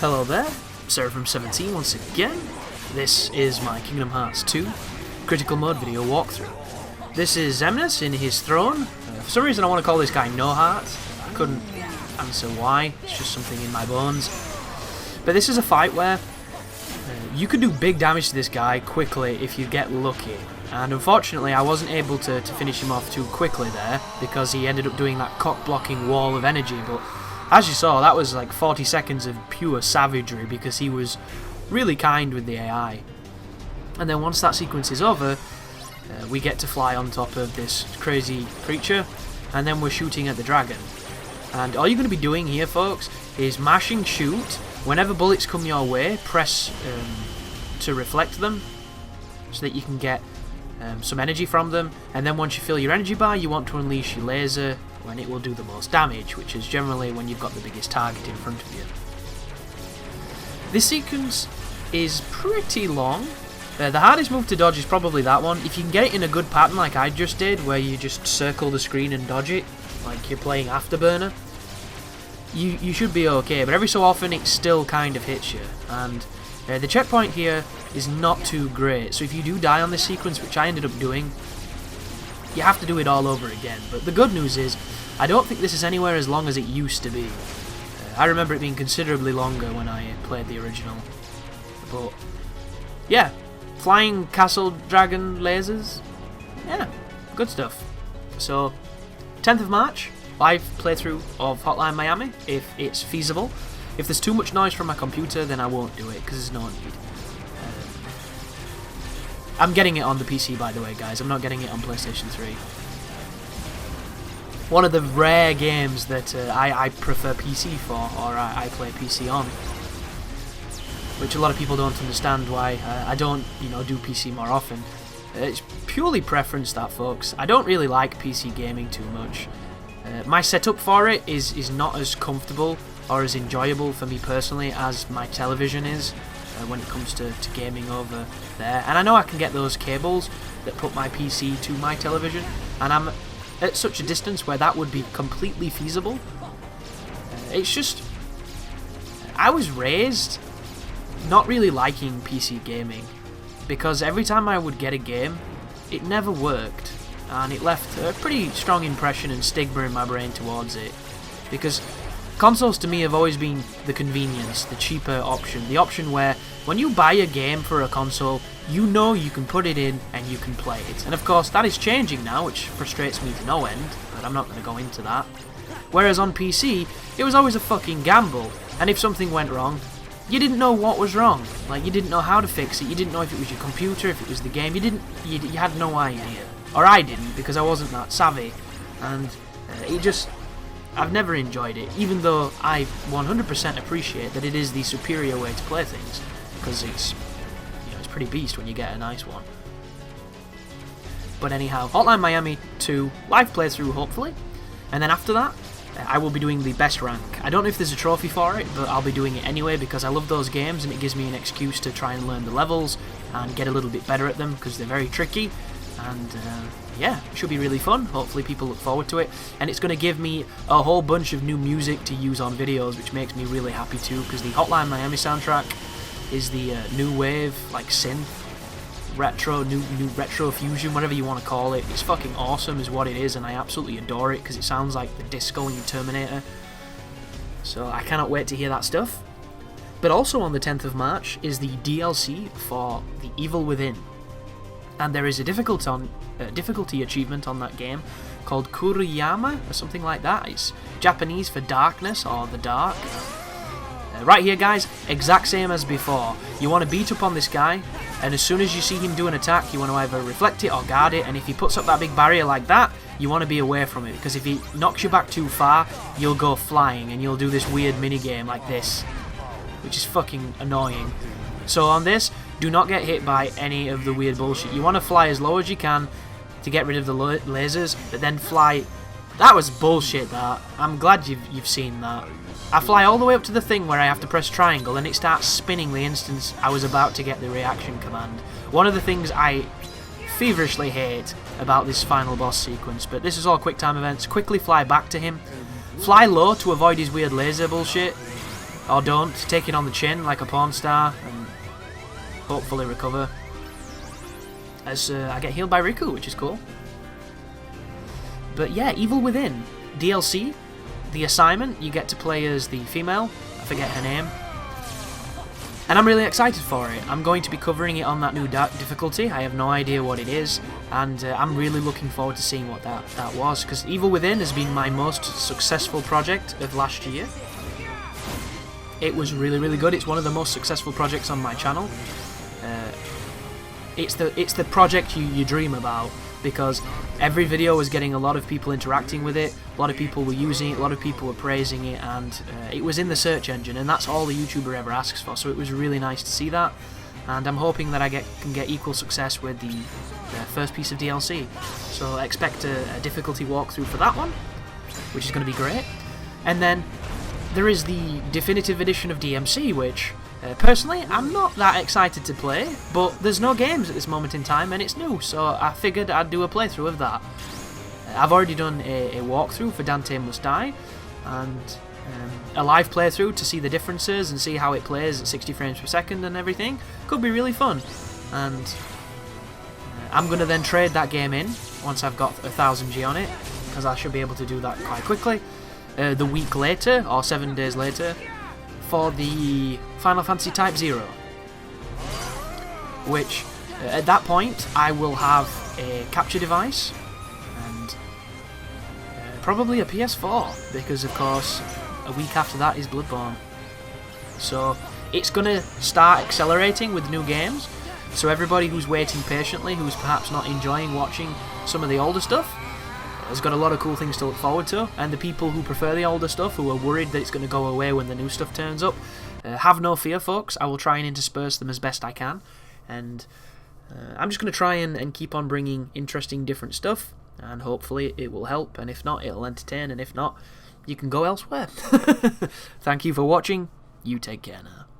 Hello there, Seraphim17 once again. This is my Kingdom Hearts 2 Critical Mode video walkthrough. This is Xemnas in his throne. For some reason I want to call this guy No Heart. I couldn't answer why, it's just something in my bones. But this is a fight where you could do big damage to this guy quickly if you get lucky. And unfortunately I wasn't able to finish him off too quickly there because he ended up doing that cock-blocking wall of energy. But as you saw, that was like 40 seconds of pure savagery because he was really kind with the AI. And then once that sequence is over, we get to fly on top of this crazy creature, and then we're shooting at the dragon. And all you're going to be doing here, folks, is mashing shoot. Whenever bullets come your way, press to reflect them so that you can get some energy from them. And then once you fill your energy bar, you want to unleash your laser when it will do the most damage, which is generally when you've got the biggest target in front of you. This sequence is pretty long. The hardest move to dodge is probably that one. If you can get it in a good pattern like I just did, where you just circle the screen and dodge it, like you're playing Afterburner, you should be okay, but every so often it still kind of hits you. And the checkpoint here is not too great, so if you do die on this sequence, which I ended up doing, you have to do it all over again. But the good news is, I don't think this is anywhere as long as it used to be. I remember it being considerably longer when I played the original. But yeah, flying castle dragon lasers, yeah, good stuff. So 10th of March, live playthrough of Hotline Miami, if it's feasible. If there's too much noise from my computer, then I won't do it, because there's no need. I'm getting it on the PC, by the way, guys. I'm not getting it on PlayStation 3. One of the rare games that I prefer PC for, or I play PC on. Which a lot of people don't understand why I don't, do PC more often. It's purely preference, that, folks. I don't really like PC gaming too much. My setup for it is not as comfortable or as enjoyable for me personally as my television is when it comes to gaming over there. And I know I can get those cables that put my PC to my television, and I'm at such a distance where that would be completely feasible. It's just, I was raised not really liking PC gaming, because every time I would get a game, it never worked, and it left a pretty strong impression and stigma in my brain towards it, because consoles to me have always been the convenience, the cheaper option, the option where when you buy a game for a console, you know you can put it in and you can play it. And of course that is changing now, which frustrates me to no end, but I'm not going to go into that. Whereas on PC, it was always a fucking gamble, and if something went wrong, you didn't know what was wrong. Like, you didn't know how to fix it, you didn't know if it was your computer, if it was the game, you had no idea. Or I didn't, because I wasn't that savvy, and I've never enjoyed it, even though I 100% appreciate that it is the superior way to play things, because it's pretty beast when you get a nice one. But anyhow, Hotline Miami 2, live playthrough hopefully, and then after that, I will be doing the best rank. I don't know if there's a trophy for it, but I'll be doing it anyway because I love those games and it gives me an excuse to try and learn the levels and get a little bit better at them because they're very tricky. And yeah, it should be really fun. Hopefully people look forward to it, and it's going to give me a whole bunch of new music to use on videos, which makes me really happy too, because the Hotline Miami soundtrack is the new wave, like synth, retro, new retro fusion, whatever you want to call it. It's fucking awesome is what it is, and I absolutely adore it because it sounds like the disco in Terminator. So I cannot wait to hear that stuff. But also on the 10th of March is the DLC for The Evil Within. And there is a difficulty achievement on that game called Kuriyama or something like that. It's Japanese for darkness or the dark. Right here, guys, exact same as before. You want to beat up on this guy, and as soon as you see him do an attack, you want to either reflect it or guard it, and if he puts up that big barrier like that, you want to be away from it, because if he knocks you back too far, you'll go flying, and you'll do this weird minigame like this, which is fucking annoying. So on this, do not get hit by any of the weird bullshit. You want to fly as low as you can to get rid of the lasers, but then fly. That was bullshit, that. I'm glad you've seen that. I fly all the way up to the thing where I have to press triangle and it starts spinning the instant I was about to get the reaction command. One of the things I feverishly hate about this final boss sequence, but this is all quick time events. Quickly fly back to him, fly low to avoid his weird laser bullshit, Or don't. Take it on the chin like a porn star and hopefully recover. As I get healed by Riku, which is cool. But yeah, Evil Within. DLC. The assignment, you get to play as the female. I forget her name. And I'm really excited for it. I'm going to be covering it on that new dark difficulty. I have no idea what it is, and I'm really looking forward to seeing what that was, because Evil Within has been my most successful project of last year. It was really, really good. It's one of the most successful projects on my channel. It's the project you dream about, because every video was getting a lot of people interacting with it, a lot of people were using it, a lot of people were praising it, and it was in the search engine, and that's all the YouTuber ever asks for, so it was really nice to see that, and I'm hoping that I can get equal success with the first piece of DLC. So expect a difficulty walkthrough for that one, which is going to be great. And then there is the definitive edition of DMC, which personally I'm not that excited to play, but there's no games at this moment in time and it's new, so I figured I'd do a playthrough of that. I've already done a walkthrough for Dante Must Die, and a live playthrough to see the differences and see how it plays at 60 frames per second and everything. Could be really fun, and I'm going to then trade that game in once I've got 1000G on it, because I should be able to do that quite quickly. The week later, or 7 days later, for the Final Fantasy Type 0, which at that point I will have a capture device and probably a PS4, because of course a week after that is Bloodborne. So it's going to start accelerating with new games, so everybody who's waiting patiently, who's perhaps not enjoying watching some of the older stuff, has got a lot of cool things to look forward to, and the people who prefer the older stuff, who are worried that it's going to go away when the new stuff turns up, have no fear, folks. I will try and intersperse them as best I can, and I'm just going to try and keep on bringing interesting different stuff, and hopefully it will help, and if not, it'll entertain, and if not, you can go elsewhere. Thank you for watching. You take care now.